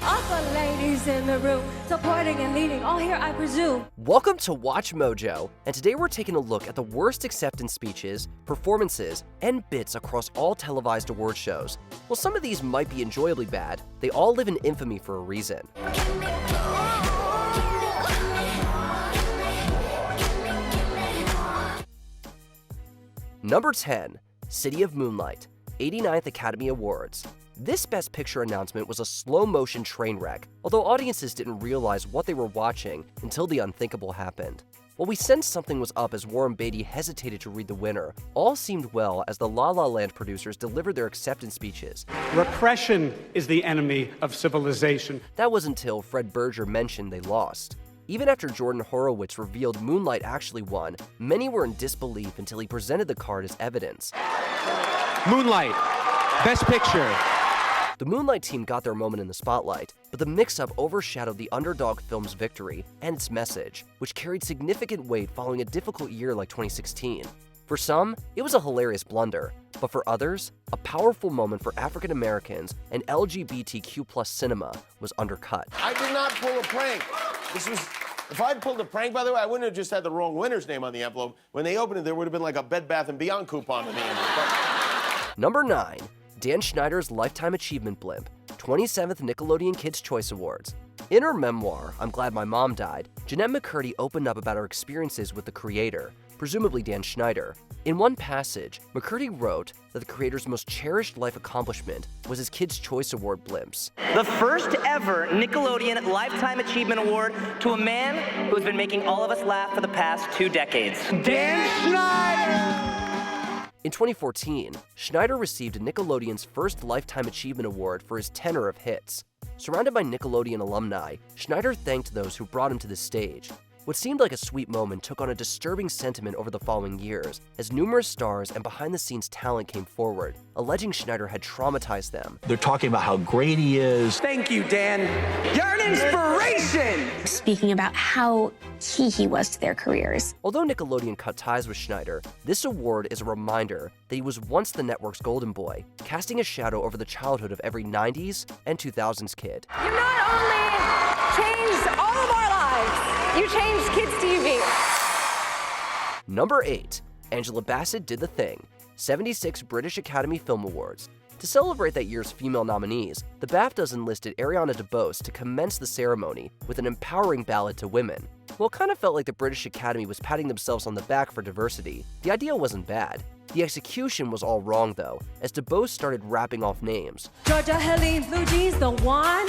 All the ladies in the room, supporting and leading, all here I presume. Welcome to Watch Mojo, and today we're taking a look at the worst acceptance speeches, performances, and bits across all televised award shows. While some of these might be enjoyably bad, they all live in infamy for a reason. Number 10, City of Moonlight, 89th Academy Awards. This Best Picture announcement was a slow-motion train wreck, although audiences didn't realize what they were watching until the unthinkable happened. While we sensed something was up as Warren Beatty hesitated to read the winner, all seemed well as the La La Land producers delivered their acceptance speeches. Repression is the enemy of civilization. That was until Fred Berger mentioned they lost. Even after Jordan Horowitz revealed Moonlight actually won, many were in disbelief until he presented the card as evidence. Moonlight, Best Picture. The Moonlight team got their moment in the spotlight, but the mix-up overshadowed the underdog film's victory and its message, which carried significant weight following a difficult year like 2016. For some, it was a hilarious blunder, but for others, a powerful moment for African Americans and LGBTQ+ cinema was undercut. I did not pull a prank. If I'd pulled a prank, by the way, I wouldn't have just had the wrong winner's name on the envelope. When they opened it, there would have been like a Bed Bath & Beyond coupon on the envelope. Number 9. Dan Schneider's Lifetime Achievement Blimp, 27th Nickelodeon Kids' Choice Awards. In her memoir, I'm Glad My Mom Died, Jeanette McCurdy opened up about her experiences with the creator, presumably Dan Schneider. In one passage, McCurdy wrote that the creator's most cherished life accomplishment was his Kids' Choice Award blimps. The first ever Nickelodeon Lifetime Achievement Award to a man who has been making all of us laugh for the past 2 decades. Dan Schneider! In 2014, Schneider received Nickelodeon's first Lifetime Achievement Award for his tenor of hits. Surrounded by Nickelodeon alumni, Schneider thanked those who brought him to the stage. What seemed like a sweet moment took on a disturbing sentiment over the following years, as numerous stars and behind-the-scenes talent came forward, alleging Schneider had traumatized them. They're talking about how great he is. Thank you, Dan. You're an inspiration! Speaking about how key he was to their careers. Although Nickelodeon cut ties with Schneider, this award is a reminder that he was once the network's golden boy, casting a shadow over the childhood of every 90s and 2000s kid. You not only changed all of our lives, you changed kids' TV. Number 8. Angela Bassett did the thing, 76 British Academy Film Awards. To celebrate that year's female nominees, the BAFTAs enlisted Ariana DeBose to commence the ceremony with an empowering ballad to women. While it kind of felt like the British Academy was patting themselves on the back for diversity, the idea wasn't bad. The execution was all wrong though, as DeBose started rapping off names. Georgia, Helene, Blue Jeans, the one.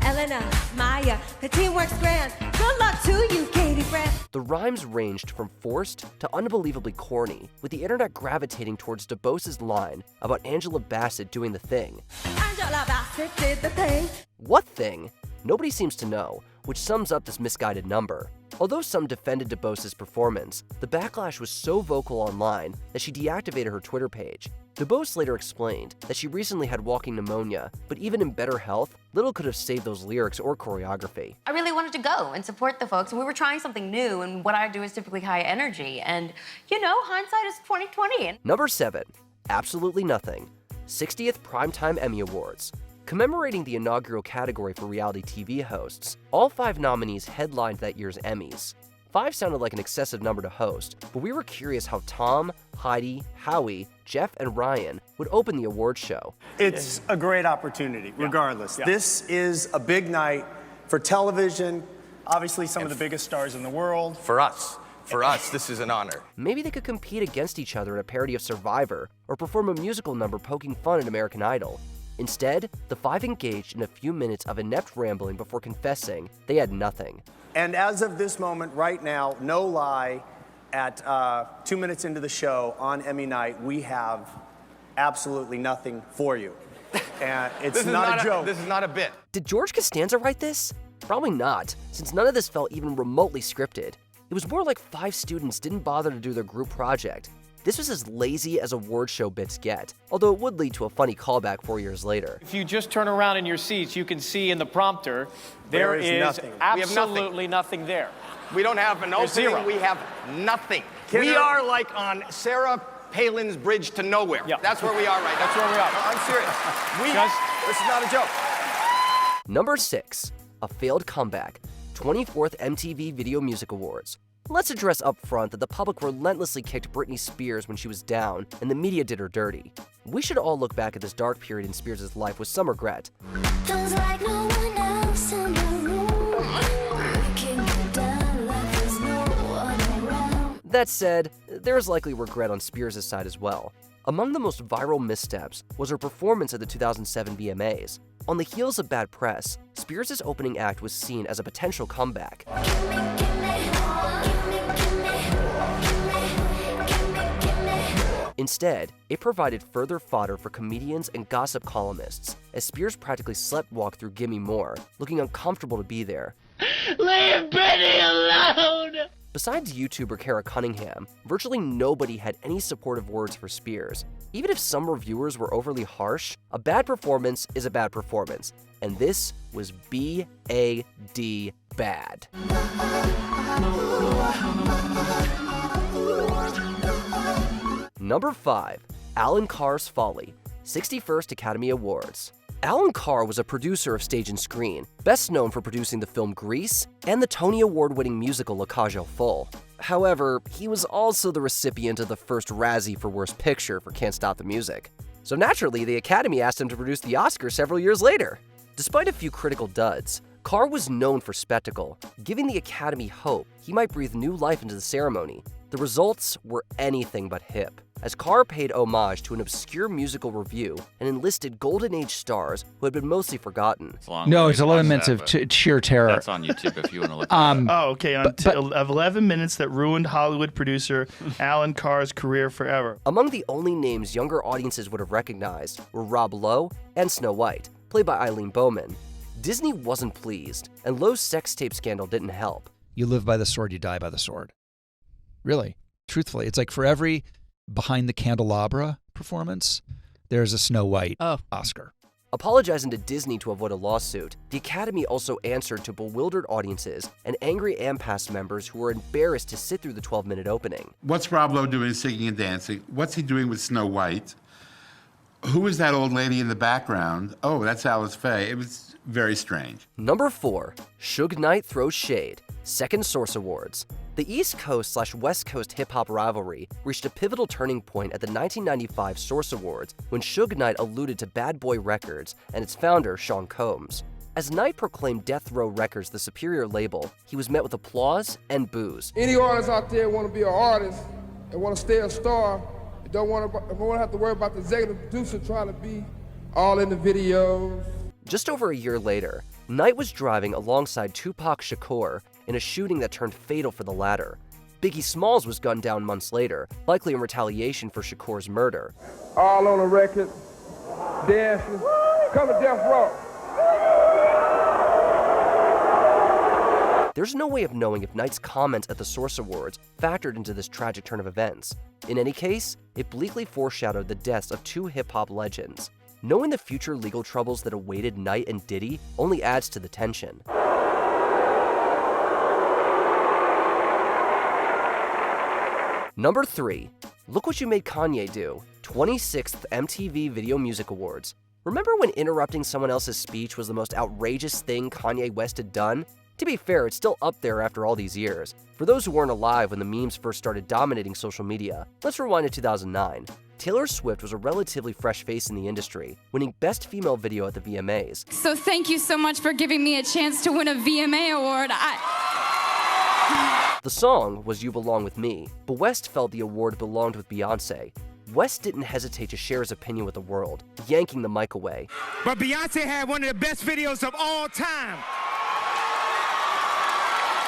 Elena, Maya, the teamwork's grand. Good luck to you, Katie Brand. The rhymes ranged from forced to unbelievably corny, with the internet gravitating towards DeBose's line about Angela Bassett doing the thing. Angela Bassett did the thing. What thing? Nobody seems to know, which sums up this misguided number. Although some defended DeBose's performance, the backlash was so vocal online that she deactivated her Twitter page. DeBose later explained that she recently had walking pneumonia, but even in better health, little could have saved those lyrics or choreography. I really wanted to go and support the folks, and we were trying something new, and what I do is typically high energy, and, you know, hindsight is 20/20. Number 7. Absolutely Nothing, 60th Primetime Emmy Awards. Commemorating the inaugural category for reality TV hosts, all 5 nominees headlined that year's Emmys. 5 sounded like an excessive number to host, but we were curious how Tom, Heidi, Howie, Jeff, and Ryan would open the award show. It's a great opportunity, regardless. Yeah. This is a big night for television, obviously some of the biggest stars in the world. For us, this is an honor. Maybe they could compete against each other in a parody of Survivor, or perform a musical number poking fun at American Idol. Instead, the 5 engaged in a few minutes of inept rambling before confessing they had nothing. And as of this moment, right now, no lie, at 2 minutes into the show on Emmy night, we have absolutely nothing for you. And it's not a joke. This is not a bit. Did George Costanza write this? Probably not, since none of this felt even remotely scripted. It was more like 5 students didn't bother to do their group project. This was as lazy as award show bits get, although it would lead to a funny callback 4 years later. If you just turn around in your seats, you can see in the prompter, there is nothing. absolutely nothing there. We don't have an opening, zero. we have nothing. Can we I- are like on Sarah Palin's bridge to nowhere. Yeah. That's where we are right now. That's where we are. I'm serious. Just- This is not a joke. Number 6. A failed comeback. 24th MTV Video Music Awards. Let's address up front that the public relentlessly kicked Britney Spears when she was down, and the media did her dirty. We should all look back at this dark period in Spears' life with some regret. Like no one else in the room. Down like there's no one around. That said, there's likely regret on Spears' side as well. Among the most viral missteps was her performance at the 2007 VMAs. On the heels of bad press, Spears' opening act was seen as a potential comeback. Instead, it provided further fodder for comedians and gossip columnists, as Spears practically sleptwalked through Gimme More, looking uncomfortable to be there. Leave Britney alone! Besides YouTuber Kara Cunningham, virtually nobody had any supportive words for Spears. Even if some reviewers were overly harsh, a bad performance is a bad performance, and this was B-A-D bad. Number 5. Alan Carr's Folly, 61st Academy Awards. Alan Carr was a producer of stage and screen, best known for producing the film Grease and the Tony Award-winning musical La Cage aux Folles. However, he was also the recipient of the first Razzie for Worst Picture for Can't Stop the Music. So naturally, the Academy asked him to produce the Oscar several years later. Despite a few critical duds, Carr was known for spectacle, giving the Academy hope he might breathe new life into the ceremony. The results were anything but hip, as Carr paid homage to an obscure musical review and enlisted Golden Age stars who had been mostly forgotten. No, it's 11 minutes of sheer terror. That's on YouTube if you want to look at it. Oh, okay. Of 11 minutes that ruined Hollywood producer Alan Carr's career forever. Among the only names younger audiences would have recognized were Rob Lowe and Snow White, played by Eileen Bowman. Disney wasn't pleased, and Lowe's sex tape scandal didn't help. You live by the sword, you die by the sword. Really, truthfully, it's like for every Behind the Candelabra performance, there's a Snow White Oscar. Apologizing to Disney to avoid a lawsuit, the Academy also answered to bewildered audiences and angry AMPAS members who were embarrassed to sit through the 12-minute opening. What's Rob Lowe doing singing and dancing? What's he doing with Snow White? Who is that old lady in the background? Oh, that's Alice Faye. It was very strange. Number 4. Suge Knight Throws Shade, 2nd Source Awards. The East Coast/West Coast hip-hop rivalry reached a pivotal turning point at the 1995 Source Awards when Suge Knight alluded to Bad Boy Records and its founder, Sean Combs. As Knight proclaimed Death Row Records the superior label, he was met with applause and boos. Any artists out there want to be an artist and want to stay a star, and don't want to have to worry about the executive producer trying to be all in the videos. Just over a year later, Knight was driving alongside Tupac Shakur in a shooting that turned fatal for the latter. Biggie Smalls was gunned down months later, likely in retaliation for Shakur's murder. All on the record, dancing, come to Death Row. There's no way of knowing if Knight's comments at the Source Awards factored into this tragic turn of events. In any case, it bleakly foreshadowed the deaths of 2 hip-hop legends. Knowing the future legal troubles that awaited Knight and Diddy only adds to the tension. Number 3. Look What You Made Kanye Do, 26th MTV Video Music Awards. Remember when interrupting someone else's speech was the most outrageous thing Kanye West had done? To be fair, it's still up there after all these years. For those who weren't alive when the memes first started dominating social media, let's rewind to 2009. Taylor Swift was a relatively fresh face in the industry, winning Best Female Video at the VMAs. So thank you so much for giving me a chance to win a VMA award. The song was You Belong With Me, but West felt the award belonged with Beyoncé. West didn't hesitate to share his opinion with the world, yanking the mic away. But Beyoncé had one of the best videos of all time.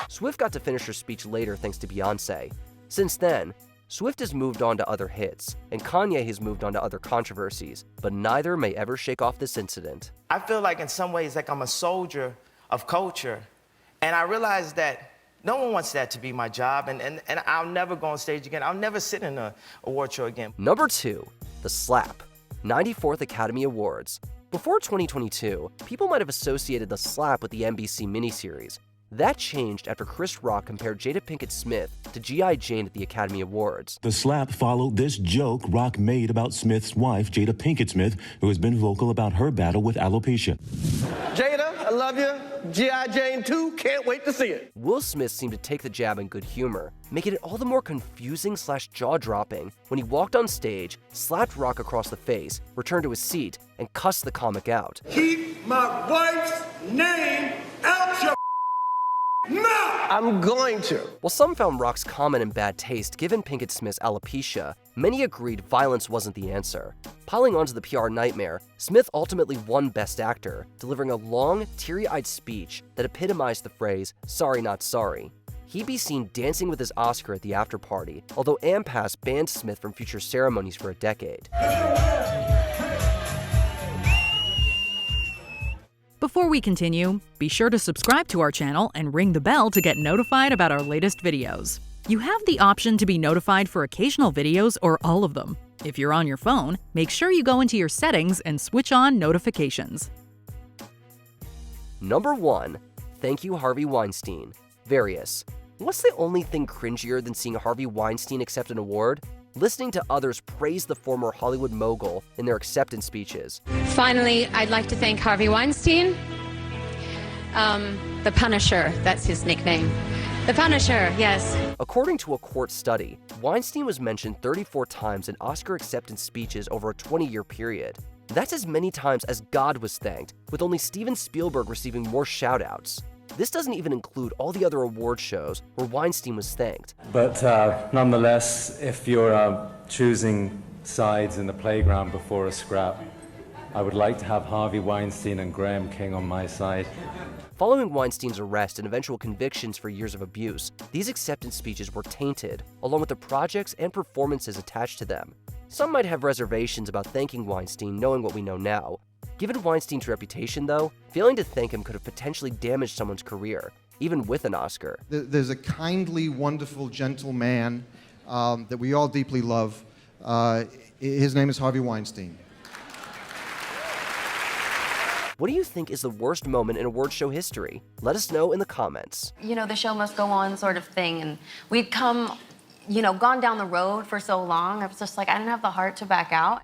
Swift got to finish her speech later thanks to Beyoncé. Since then, Swift has moved on to other hits, and Kanye has moved on to other controversies, but neither may ever shake off this incident. I feel like in some ways like I'm a soldier of culture, and I realize that no one wants that to be my job, and I'll never go on stage again. I'll never sit in an award show again. Number 2, The Slap, 94th Academy Awards. Before 2022, people might have associated The Slap with the NBC miniseries. That changed after Chris Rock compared Jada Pinkett Smith to G.I. Jane at the Academy Awards. The Slap followed this joke Rock made about Smith's wife, Jada Pinkett Smith, who has been vocal about her battle with alopecia. Jada, I love you. G.I. Jane 2, can't wait to see it. Will Smith seemed to take the jab in good humor, making it all the more confusing / jaw-dropping when he walked on stage, slapped Rock across the face, returned to his seat, and cussed the comic out. Keep my wife's name out your mouth! I'm going to. While some found Rock's comment in bad taste given Pinkett Smith's alopecia, many agreed violence wasn't the answer. Piling onto the PR nightmare, Smith ultimately won Best Actor, delivering a long, teary-eyed speech that epitomized the phrase, "sorry not sorry." He'd be seen dancing with his Oscar at the after-party, although AMPAS banned Smith from future ceremonies for a decade. Before we continue, be sure to subscribe to our channel and ring the bell to get notified about our latest videos. You have the option to be notified for occasional videos or all of them. If you're on your phone, make sure you go into your settings and switch on notifications. Number 1. Thank you, Harvey Weinstein. Various. What's the only thing cringier than seeing Harvey Weinstein accept an award? Listening to others praise the former Hollywood mogul in their acceptance speeches. Finally, I'd like to thank Harvey Weinstein. The Punisher, that's his nickname. The Punisher, yes. According to a court study, Weinstein was mentioned 34 times in Oscar acceptance speeches over a 20-year period. That's as many times as God was thanked, with only Steven Spielberg receiving more shout-outs. This doesn't even include all the other award shows where Weinstein was thanked. But nonetheless, if you're choosing sides in the playground before a scrap, I would like to have Harvey Weinstein and Graham King on my side. Following Weinstein's arrest and eventual convictions for years of abuse, these acceptance speeches were tainted, along with the projects and performances attached to them. Some might have reservations about thanking Weinstein knowing what we know now. Given Weinstein's reputation, though, failing to thank him could have potentially damaged someone's career, even with an Oscar. There's a kindly, wonderful, gentle man that we all deeply love. His name is Harvey Weinstein. What do you think is the worst moment in award show history? Let us know in the comments. You know, the show must go on sort of thing, and we'd come, you know, gone down the road for so long. I was just like, I didn't have the heart to back out.